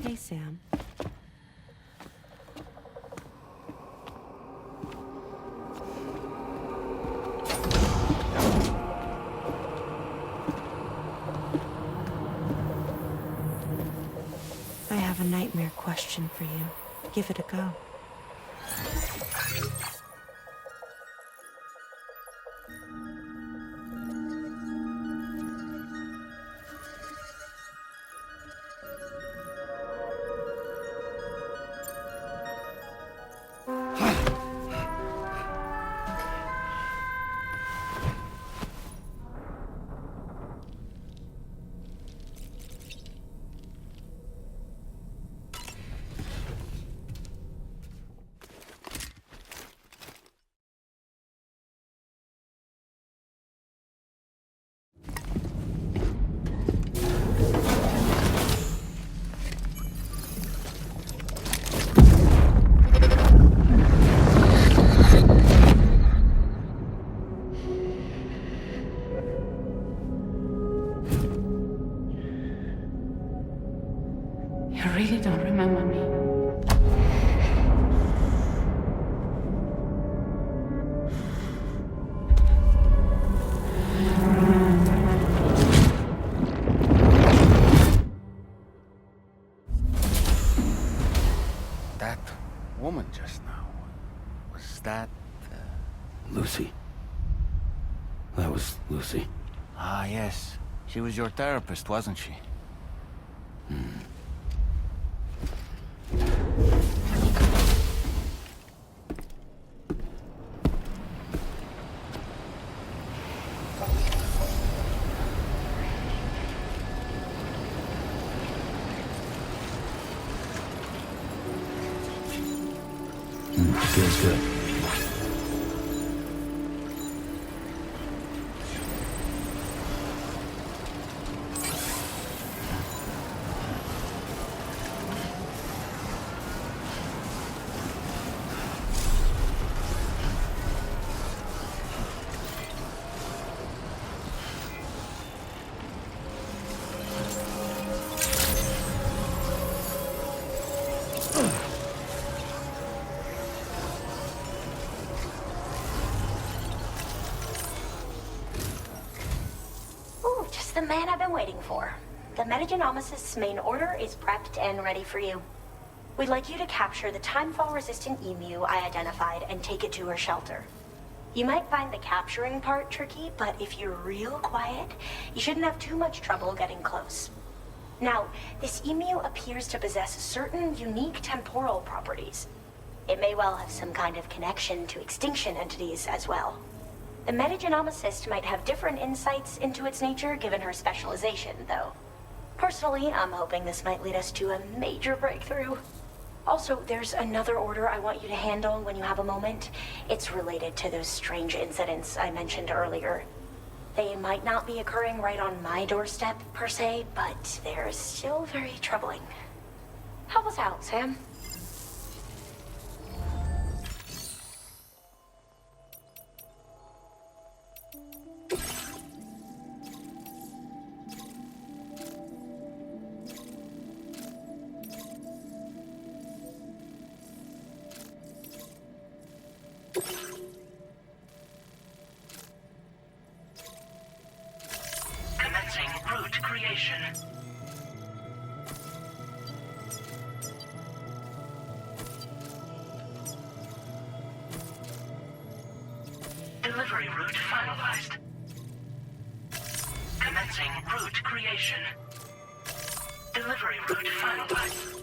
Hey, Sam. I have a nightmare question for you. Give it a go. You really don't remember me. That woman just now, was that... Lucy. That was Lucy. Ah, yes. She was your therapist, wasn't she? Feels good. Ooh, just the man I've been waiting for. The Metagenomicist's main order is prepped and ready for you. We'd like you to capture the timefall-resistant emu I identified and take it to her shelter. You might find the capturing part tricky, but if you're real quiet, you shouldn't have too much trouble getting close. Now, this emu appears to possess certain unique temporal properties. It may well have some kind of connection to extinction entities as well. The metagenomicist might have different insights into its nature given her specialization, though. Personally, I'm hoping this might lead us to a major breakthrough. Also, there's another order I want you to handle when you have a moment. It's related to those strange incidents I mentioned earlier. They might not be occurring right on my doorstep, per se, but they're still very troubling. Help us out, Sam. Commencing route creation. Delivery route finalized. Commencing route creation. Delivery route finalized.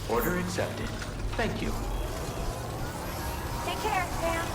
Order accepted. Thank you. Take care, Sam.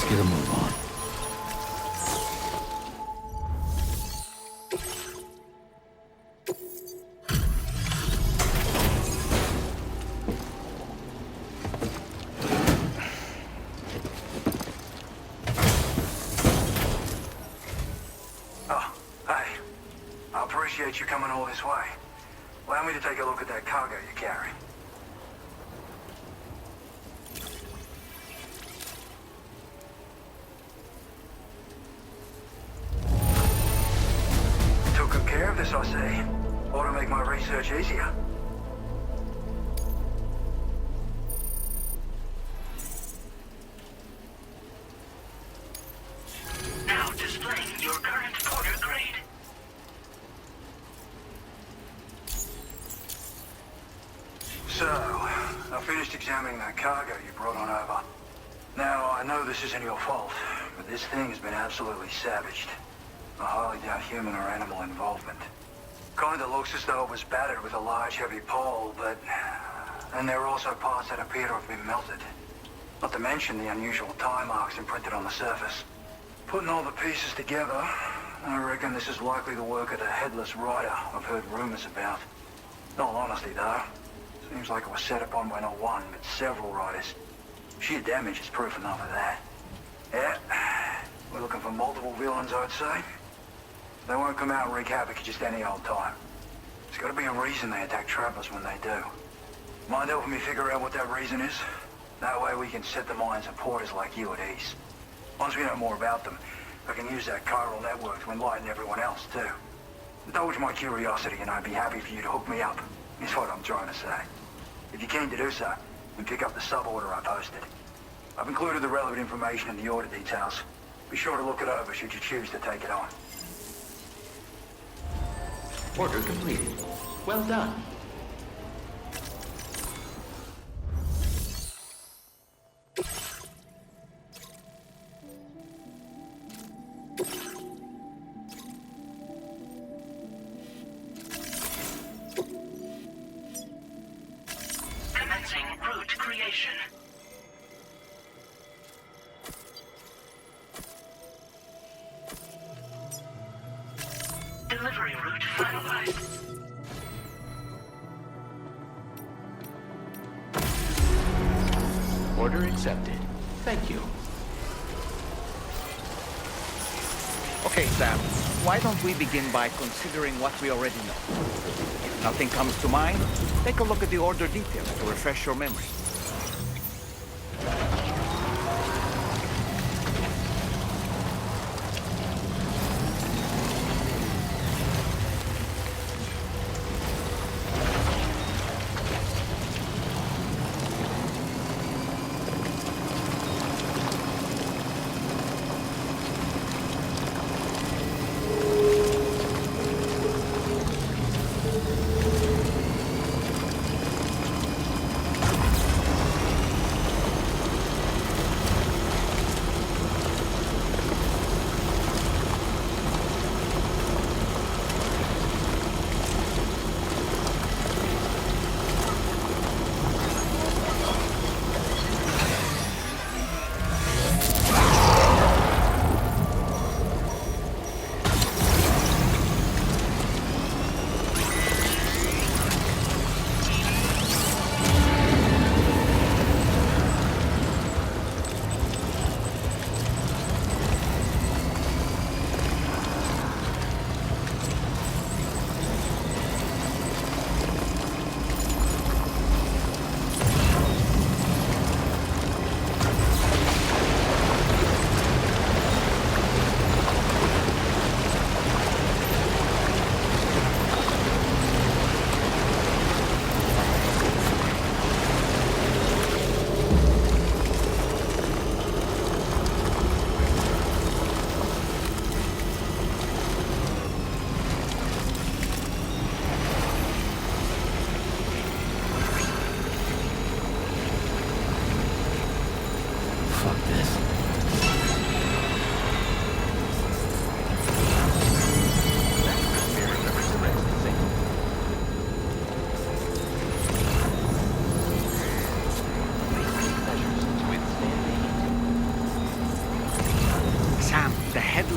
Let's get a move on. Oh, hey. I appreciate you coming all this way. Allow me to take a look at that cargo you carry. Took good care of this, I see. Ought to make my research easier. Now displaying your current order grade. So, I finished examining that cargo you brought on over. Now, I know this isn't your fault, but this thing has been absolutely savaged. I highly doubt human or animal involvement. Kinda looks as though it was battered with a large heavy pole, but... And there are also parts that appear to have been melted. Not to mention the unusual tie marks imprinted on the surface. Putting all the pieces together, I reckon this is likely the work of the headless rider I've heard rumors about. In all honesty, though, seems like it was set upon by not one, but several riders. Sheer damage is proof enough of that. Yeah, we're looking for multiple villains, I'd say. They won't come out and wreak havoc at just any old time. There's gotta be a reason they attack travelers when they do. Mind helping me figure out what that reason is? That way we can set the minds of porters like you at ease. Once we know more about them, I can use that Chiral Network to enlighten everyone else, too. Indulge my curiosity and I'd be happy for you to hook me up, is what I'm trying to say. If you're keen to do so, then pick up the sub-order I posted. I've included the relevant information in the order details. Be sure to look it over should you choose to take it on. Order completed. Well done. Commencing route creation. Delivery route finalized. Order accepted. Thank you. Okay, Sam. Why don't we begin by considering what we already know? If nothing comes to mind, take a look at the order details to refresh your memory.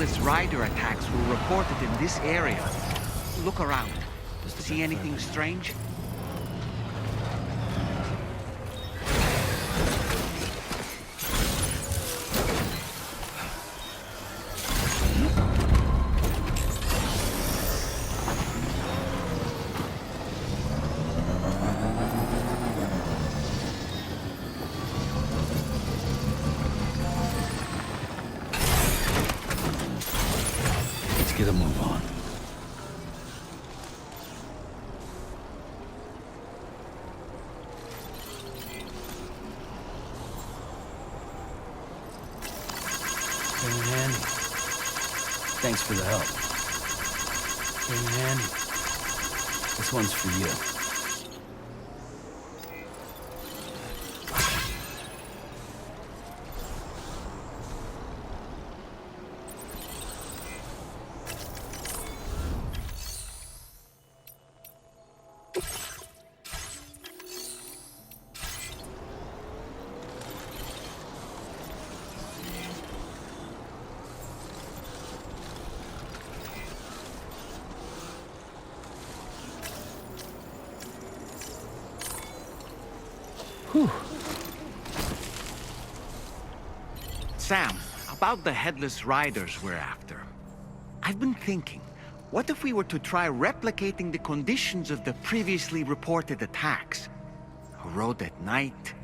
headless rider attacks were reported in this area. Look around. See anything strange? Let's get a move on. Came in handy. Thanks for the help. Came in handy. This one's for you. Sam, about the headless riders we're after. I've been thinking, what if we were to try replicating the conditions of the previously reported attacks? A road at night,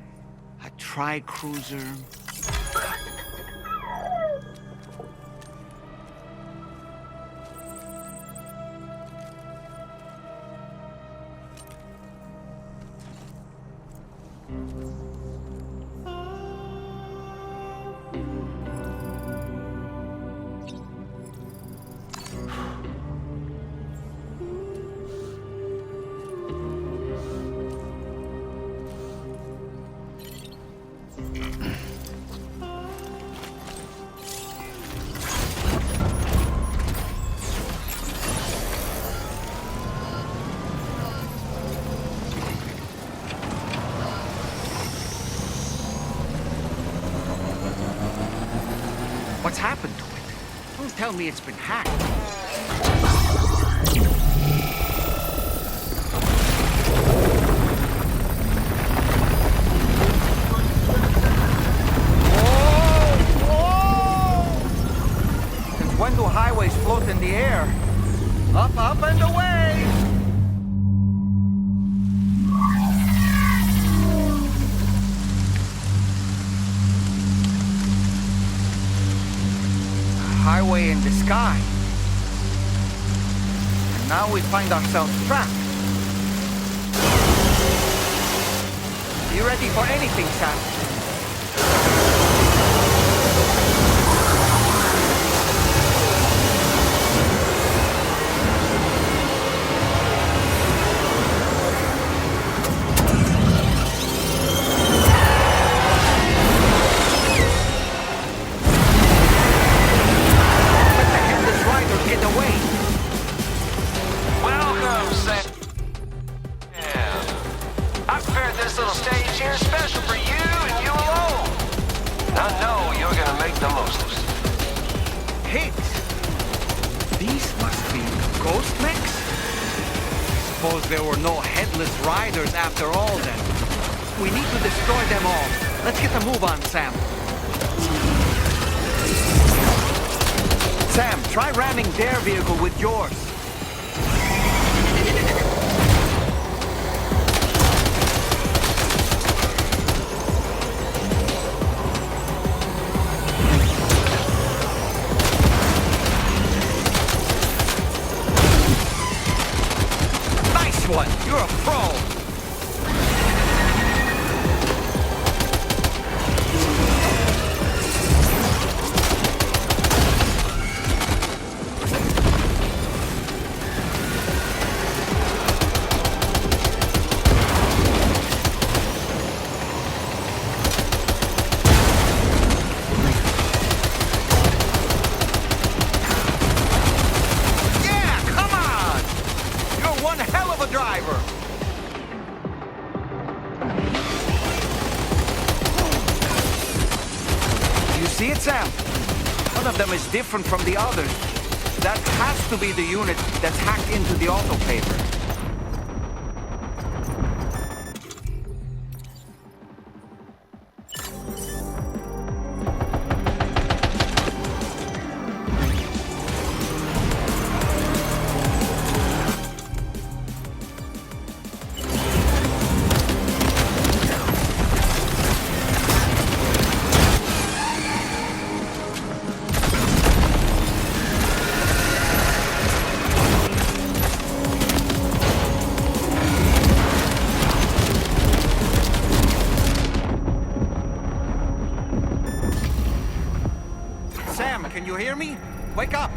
a tri-cruiser. What's happened to it? Don't tell me it's been hacked. Since when do highways float in the air? Up, up, and away! Highway in the sky. And now we find ourselves trapped. You ready for anything, Sam? There were no headless riders after all then. We need to destroy them all. Let's get a move on, Sam. Sam, try ramming their vehicle with yours. You're a pro! Yeah, come on! You're one hell of a driver! See it, Sam? One of them is different from the others. That has to be the unit that's hacked into the autopaver. Sam, can you hear me? Wake up!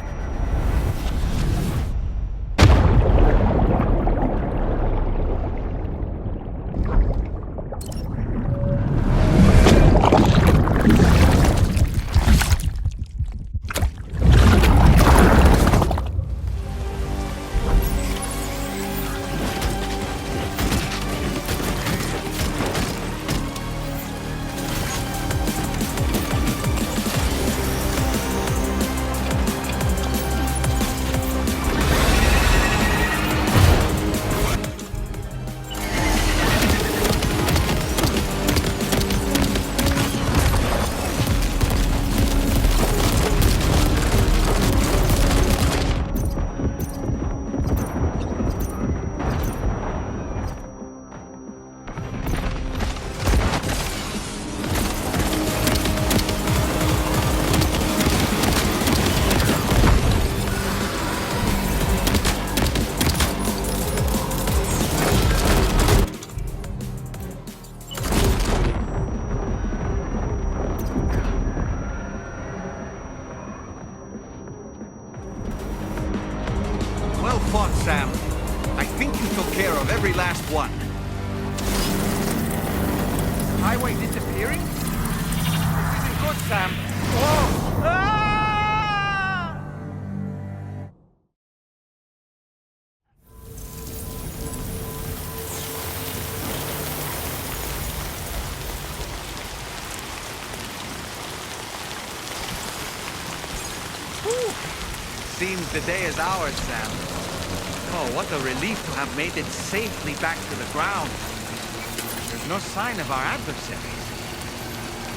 Well fought, Sam. I think you took care of every last one. Highway disappearing? This isn't good, Sam. Whoa! Ah! Seems the day is ours, Sam. Oh, what a relief to have made it safely back to the ground. There's no sign of our adversaries.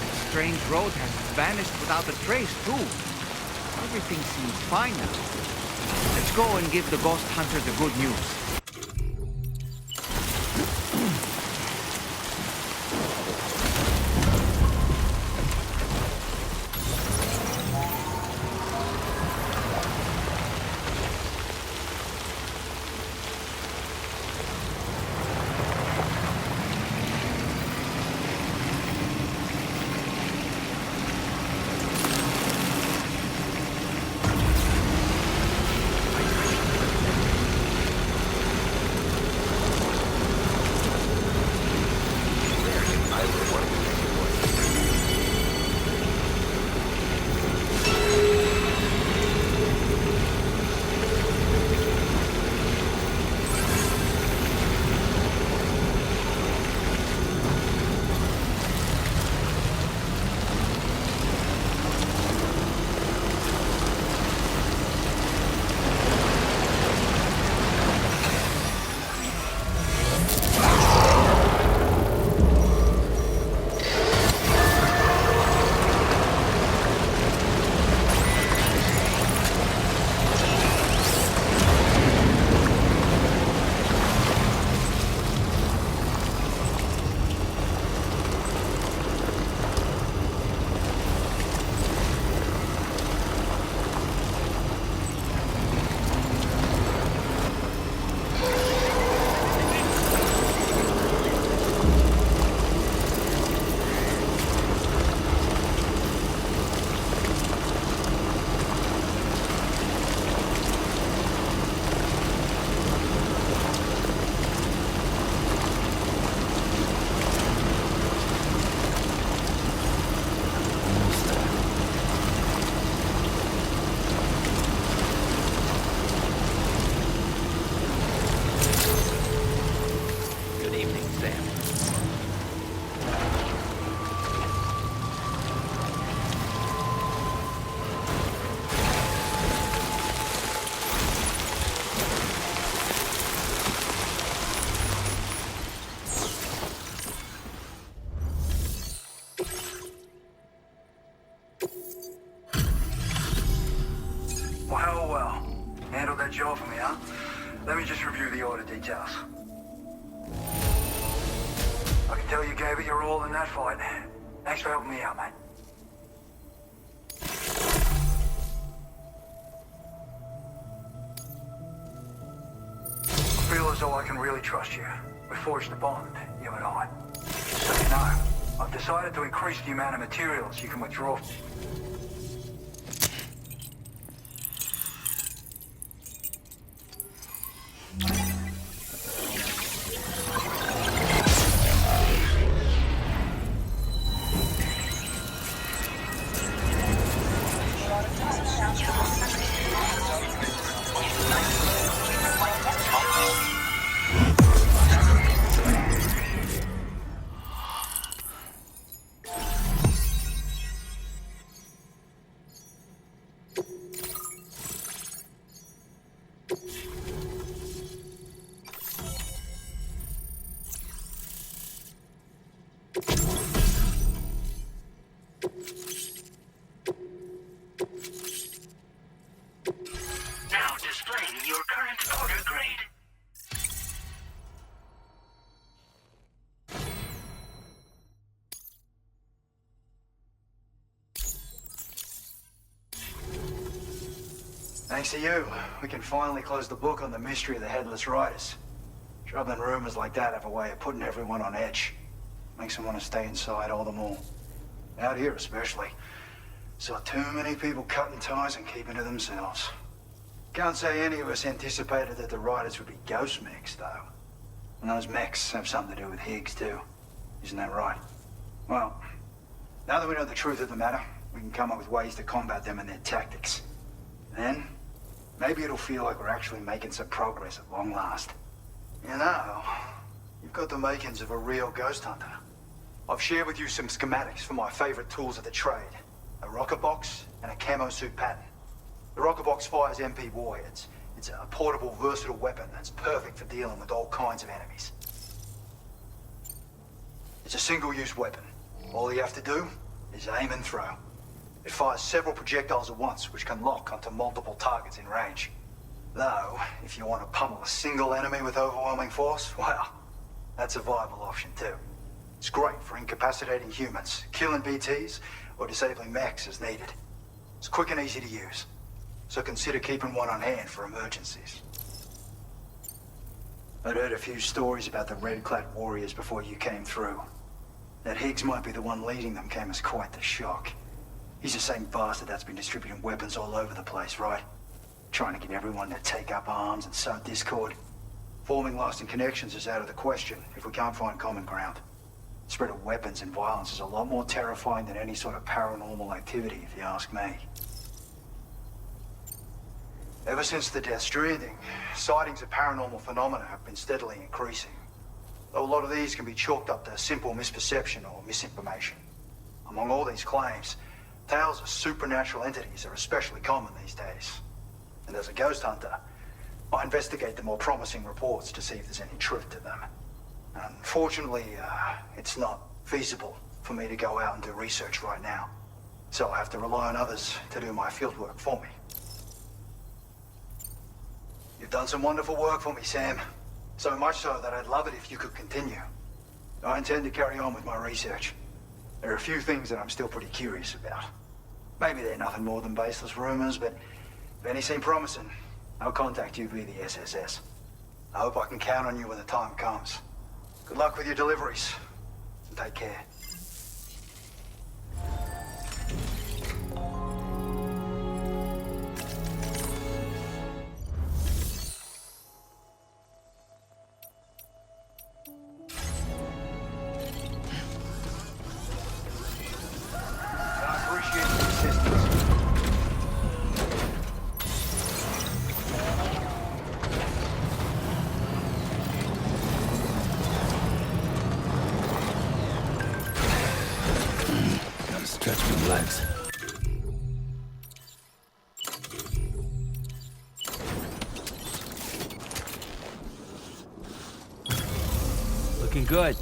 The strange road has vanished without a trace, too. Everything seems fine now. Let's go and give the ghost hunter the good news. bad job for me, huh? Let me just review the order details. I can tell you gave it your all in that fight. Thanks for helping me out, mate. I feel as though I can really trust you. We forged a bond, you and I. So you know, I've decided to increase the amount of materials you can withdraw. Now displaying your current order grade. Thanks to you, we can finally close the book on the mystery of the Headless Riders. Troubling rumors like that have a way of putting everyone on edge. Makes them want to stay inside all the more. Out here especially. Saw too many people cutting ties and keeping to themselves. Can't say any of us anticipated that the Riders would be ghost mechs, though. And those mechs have something to do with Higgs, too. Isn't that right? Well, now that we know the truth of the matter, we can come up with ways to combat them and their tactics. Then, maybe it'll feel like we're actually making some progress at long last. You know, you've got the makings of a real ghost hunter. I've shared with you some schematics for my favorite tools of the trade. A rocket box and a camo suit pattern. The rocket box fires MP warheads. It's a portable, versatile weapon that's perfect for dealing with all kinds of enemies. It's a single-use weapon. All you have to do is aim and throw. It fires several projectiles at once, which can lock onto multiple targets in range. Though, if you want to pummel a single enemy with overwhelming force, well, that's a viable option too. It's great for incapacitating humans, killing BTs, or disabling mechs as needed. It's quick and easy to use, so consider keeping one on hand for emergencies. I'd heard a few stories about the red-clad warriors before you came through. That Higgs might be the one leading them came as quite the shock. He's the same bastard that's been distributing weapons all over the place, right? Trying to get everyone to take up arms and sow discord. Forming lasting connections is out of the question if we can't find common ground. The spread of weapons and violence is a lot more terrifying than any sort of paranormal activity, if you ask me. Ever since the death Stranding, sightings of paranormal phenomena have been steadily increasing. Though a lot of these can be chalked up to simple misperception or misinformation. Among all these claims, tales of supernatural entities are especially common these days. And as a ghost hunter, I investigate the more promising reports to see if there's any truth to them. Unfortunately, it's not feasible for me to go out and do research right now. So I have to rely on others to do my fieldwork for me. You've done some wonderful work for me, Sam. So much so that I'd love it if you could continue. I intend to carry on with my research. There are a few things that I'm still pretty curious about. Maybe they're nothing more than baseless rumors, but if any seem promising, I'll contact you via the SSS. I hope I can count on you when the time comes. Good luck with your deliveries. Take care. I appreciate your assistance. Stretch my legs. Looking good.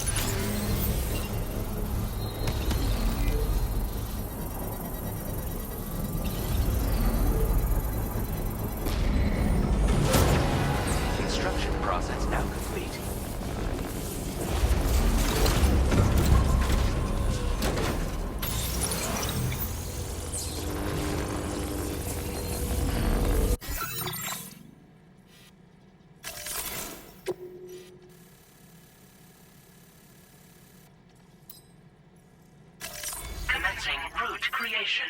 initiation.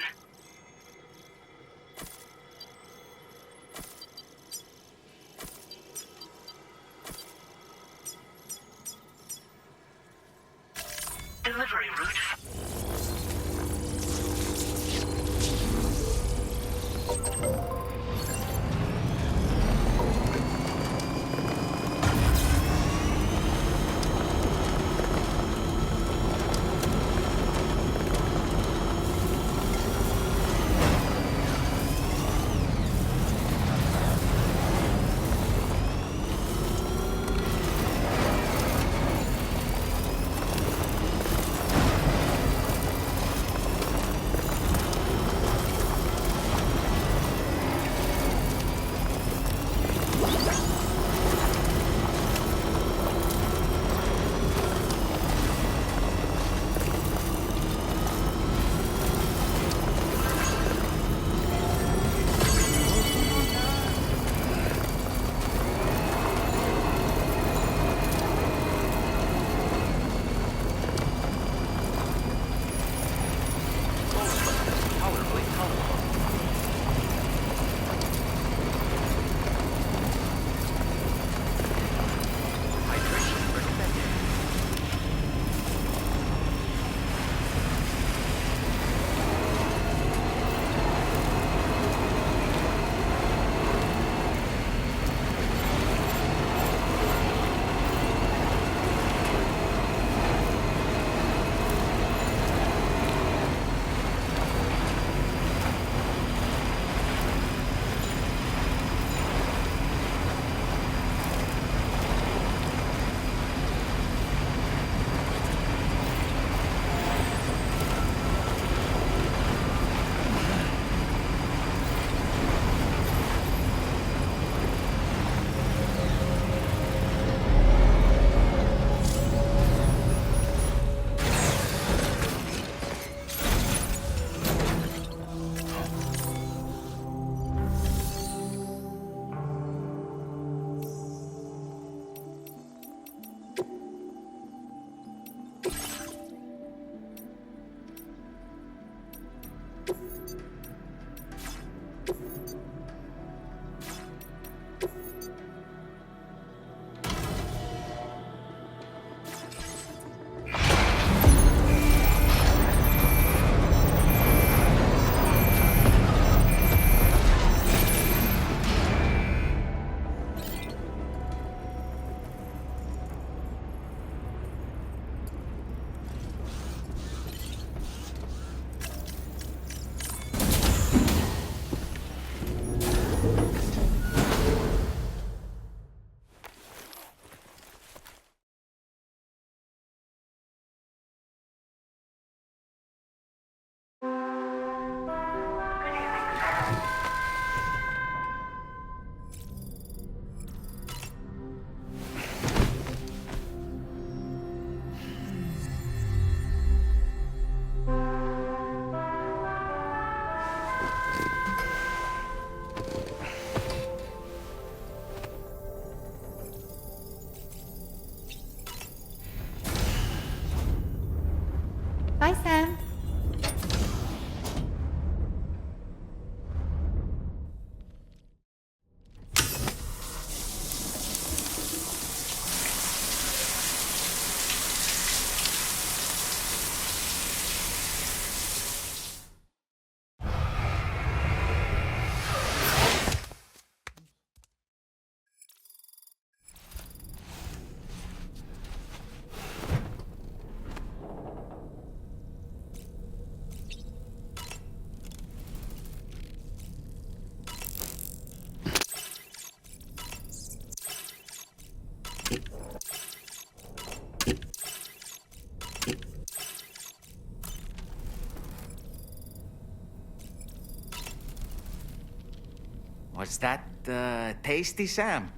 Delivery route. Bye, Sam. Was that tasty, Sam?